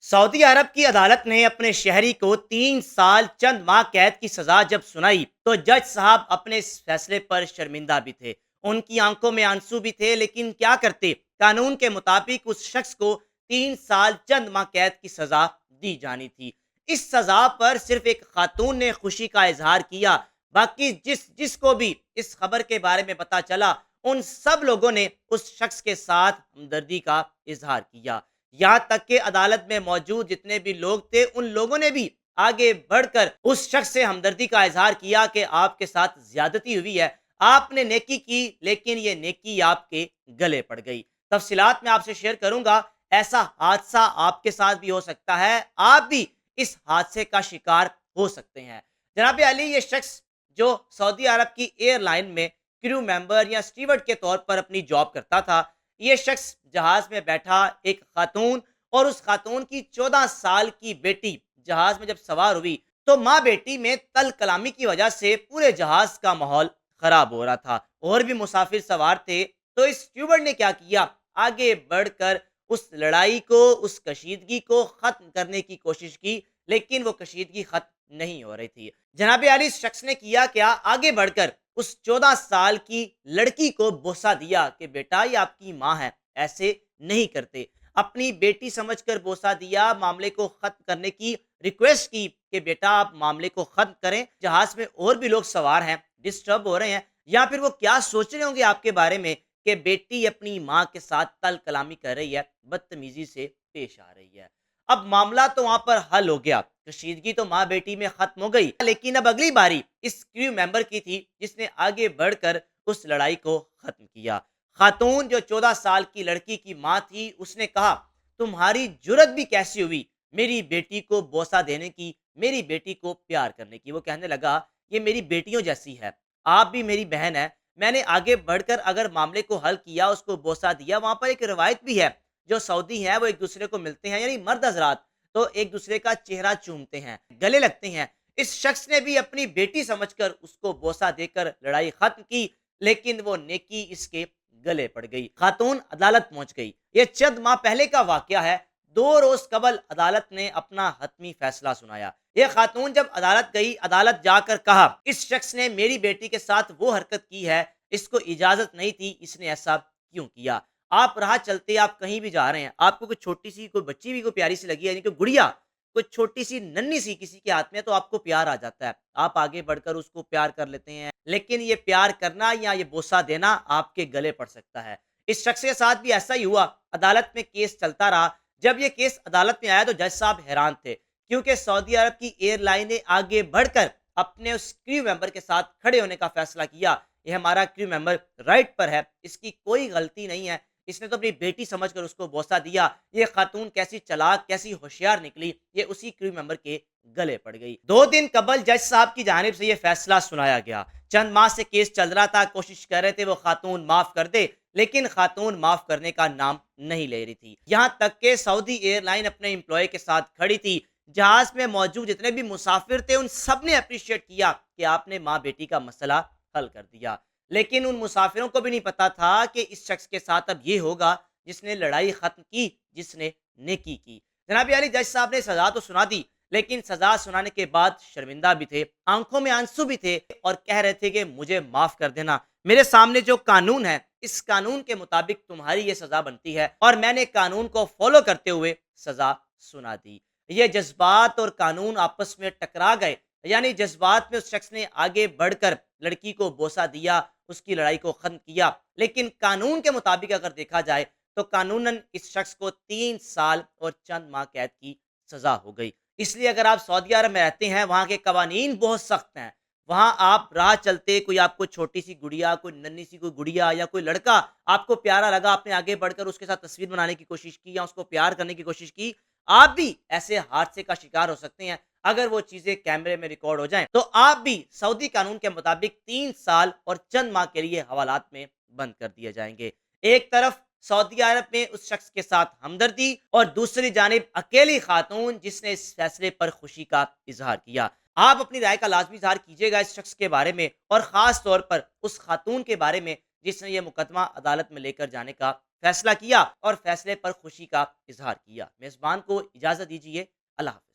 سعودی عرب کی عدالت نے اپنے شہری کو 3 سال چند ماہ قید کی سزا جب سنائی تو جج صاحب اپنے اس فیصلے پر شرمندہ بھی تھے۔ ان کی آنکھوں میں آنسو بھی تھے، لیکن کیا کرتے؟ قانون کے مطابق اس شخص کو 3 سال چند ماہ قید کی سزا دی جانی تھی۔ اس سزا پر صرف ایک خاتون نے خوشی کا اظہار کیا، باقی جس جس کو بھی اس خبر کے بارے میں پتا چلا، ان سب لوگوں نے اس شخص کے ساتھ ہمدردی کا اظہار کیا۔ یہاں تک کہ عدالت میں موجود جتنے بھی لوگ تھے، ان لوگوں نے بھی آگے بڑھ کر اس شخص سے ہمدردی کا اظہار کیا کہ آپ کے ساتھ زیادتی ہوئی ہے، آپ نے نیکی کی، لیکن یہ نیکی آپ کے گلے پڑ گئی۔ تفصیلات میں آپ سے شیئر کروں گا۔ ایسا حادثہ آپ کے ساتھ بھی ہو سکتا ہے، آپ بھی اس حادثے کا شکار ہو سکتے ہیں۔ جناب علی، یہ شخص جو سعودی عرب کی ایئر لائن میں کرو ممبر یا اسٹیورڈ کے طور پر اپنی جاب کرتا تھا، یہ شخص جہاز میں بیٹھا ایک خاتون اور اس خاتون کی 14 سال کی بیٹی جہاز میں جب سوار ہوئی تو ماں بیٹی میں تل کلامی کی وجہ سے پورے جہاز کا ماحول خراب ہو رہا تھا۔ اور بھی مسافر سوار تھے، تو اس اسٹیورڈ نے کیا کیا؟ آگے بڑھ کر اس لڑائی کو، اس کشیدگی کو ختم کرنے کی کوشش کی، لیکن وہ کشیدگی ختم نہیں ہو رہی تھی۔ جناب علی، اس شخص نے کیا کیا؟ آگے بڑھ کر اس 14 سال کی لڑکی کو بوسہ دیا کہ بیٹا یہ آپ کی ماں ہے، ایسے نہیں کرتے۔ اپنی بیٹی سمجھ کر بوسہ دیا، معاملے کو ختم کرنے کی ریکویسٹ کی کہ بیٹا آپ معاملے کو ختم کریں، جہاز میں اور بھی لوگ سوار ہیں، ڈسٹرب ہو رہے ہیں، یا پھر وہ کیا سوچ رہے ہوں گے آپ کے بارے میں کہ بیٹی اپنی ماں کے ساتھ تل کلامی کر رہی ہے، بدتمیزی سے پیش آ رہی ہے۔ اب معاملہ تو وہاں پر حل ہو گیا، کشیدگی تو ماں بیٹی میں ختم ہو گئی، لیکن اب اگلی باری اس کریو ممبر کی تھی جس نے آگے بڑھ کر اس لڑائی کو ختم کیا۔ خاتون جو 14 سال کی لڑکی کی ماں تھی، اس نے کہا تمہاری جرت بھی کیسی ہوئی میری بیٹی کو بوسہ دینے کی، میری بیٹی کو پیار کرنے کی؟ وہ کہنے لگا یہ میری بیٹیوں جیسی ہے، آپ بھی میری بہن ہے، میں نے آگے بڑھ کر اگر معاملے کو حل کیا، اس کو بوسہ دیا۔ وہاں پر ایک روایت بھی ہے، جو سعودی ہیں وہ ایک دوسرے کو ملتے ہیں، یعنی مرد حضرات تو ایک دوسرے کا چہرہ چومتے ہیں، گلے لگتے ہیں۔ اس شخص نے بھی اپنی بیٹی سمجھ کر اس کو بوسہ دے کر لڑائی ختم کی، لیکن وہ نیکی اس کے گلے پڑ گئی۔ خاتون عدالت پہنچ گئی۔ یہ چند ماہ پہلے کا واقعہ ہے۔ 2 روز قبل عدالت نے اپنا حتمی فیصلہ سنایا۔ یہ خاتون جب عدالت گئی، عدالت جا کر کہا اس شخص نے میری بیٹی کے ساتھ وہ حرکت کی ہے، اس کو اجازت نہیں تھی، اس نے ایسا کیوں کیا؟ آپ راہ چلتے، آپ کہیں بھی جا رہے ہیں، آپ کو کوئی چھوٹی سی کوئی بچی بھی کوئی پیاری سی لگی ہے، یعنی کہ گڑیا کوئی چھوٹی سی ننھی سی کسی کے ہاتھ میں، تو آپ کو پیار آ جاتا ہے، آپ آگے بڑھ کر اس کو پیار کر لیتے ہیں، لیکن یہ پیار کرنا یا یہ بوسہ دینا آپ کے گلے پڑ سکتا ہے۔ اس شخص کے ساتھ بھی ایسا ہی ہوا۔ عدالت میں کیس چلتا رہا۔ جب یہ کیس عدالت میں آیا تو جج صاحب حیران تھے، کیونکہ سعودی عرب کی ایئر لائن نے آگے بڑھ کر اپنے اس کریو ممبر کے ساتھ کھڑے ہونے کا فیصلہ کیا۔ یہ ہمارا کریو ممبر رائٹ پر ہے، اس کی کوئی غلطی نہیں ہے، اس نے تو اپنی بیٹی سمجھ کر اس کو بوسہ دیا۔ یہ خاتون کیسی چلاک، کیسی ہوشیار نکلی، یہ اسی کریو ممبر کے گلے پڑ گئی۔ 2 دن قبل جج صاحب کی جانب سے یہ فیصلہ سنایا گیا۔ چند ماہ سے کیس چل رہا تھا، کوشش کر رہے تھے وہ خاتون معاف کر دے، لیکن خاتون معاف کرنے کا نام نہیں لے رہی تھی۔ یہاں تک کہ سعودی ایئر لائن اپنے امپلائی کے ساتھ کھڑی تھی، جہاز میں موجود جتنے بھی مسافر تھے ان سب نے اپریشیٹ کیا کہ آپ نے ماں بیٹی کا مسئلہ حل کر دیا، لیکن ان مسافروں کو بھی نہیں پتا تھا کہ اس شخص کے ساتھ اب یہ ہوگا جس نے لڑائی ختم کی، جس نے نیکی کی۔ جناب علی، جج صاحب نے سزا تو سنا دی، لیکن سزا سنانے کے بعد شرمندہ بھی تھے، آنکھوں میں آنسو بھی تھے، اور کہہ رہے تھے کہ مجھے معاف کر دینا، میرے سامنے جو قانون ہے اس قانون کے مطابق تمہاری یہ سزا بنتی ہے، اور میں نے قانون کو فالو کرتے ہوئے سزا سنا دی۔ یہ جذبات اور قانون آپس میں ٹکرا گئے، یعنی جذبات میں اس شخص نے آگے بڑھ کر لڑکی کو بوسہ دیا، اس کی لڑائی کو ختم کیا، لیکن قانون کے مطابق اگر دیکھا جائے تو قانوناً اس شخص کو 3 سال اور چند ماہ قید کی سزا ہو گئی۔ اس لیے اگر آپ سعودی عرب میں رہتے ہیں، وہاں کے قوانین بہت سخت ہیں۔ وہاں آپ راہ چلتے، کوئی آپ کو چھوٹی سی گڑیا، کوئی ننھی سی کوئی گڑیا یا کوئی لڑکا آپ کو پیارا لگا، آپ نے آگے بڑھ کر اس کے ساتھ تصویر بنانے کی کوشش کی یا اس کو پیار کرنے کی کوشش کی، آپ بھی ایسے حادثے کا شکار ہو سکتے ہیں۔ اگر وہ چیزیں کیمرے میں ریکارڈ ہو جائیں تو آپ بھی سعودی قانون کے مطابق 3 سال اور چند ماہ کے لیے حوالات میں بند کر دیے جائیں گے۔ ایک طرف سعودی عرب میں اس شخص کے ساتھ ہمدردی، اور دوسری جانب اکیلی خاتون جس نے اس فیصلے پر خوشی کا اظہار کیا۔ آپ اپنی رائے کا لازمی اظہار کیجیے گا اس شخص کے بارے میں، اور خاص طور پر اس خاتون کے بارے میں جس نے یہ مقدمہ عدالت میں لے کر جانے کا فیصلہ کیا اور فیصلے پر خوشی کا اظہار کیا۔ میزبان کو اجازت دیجیے، اللہ حافظ۔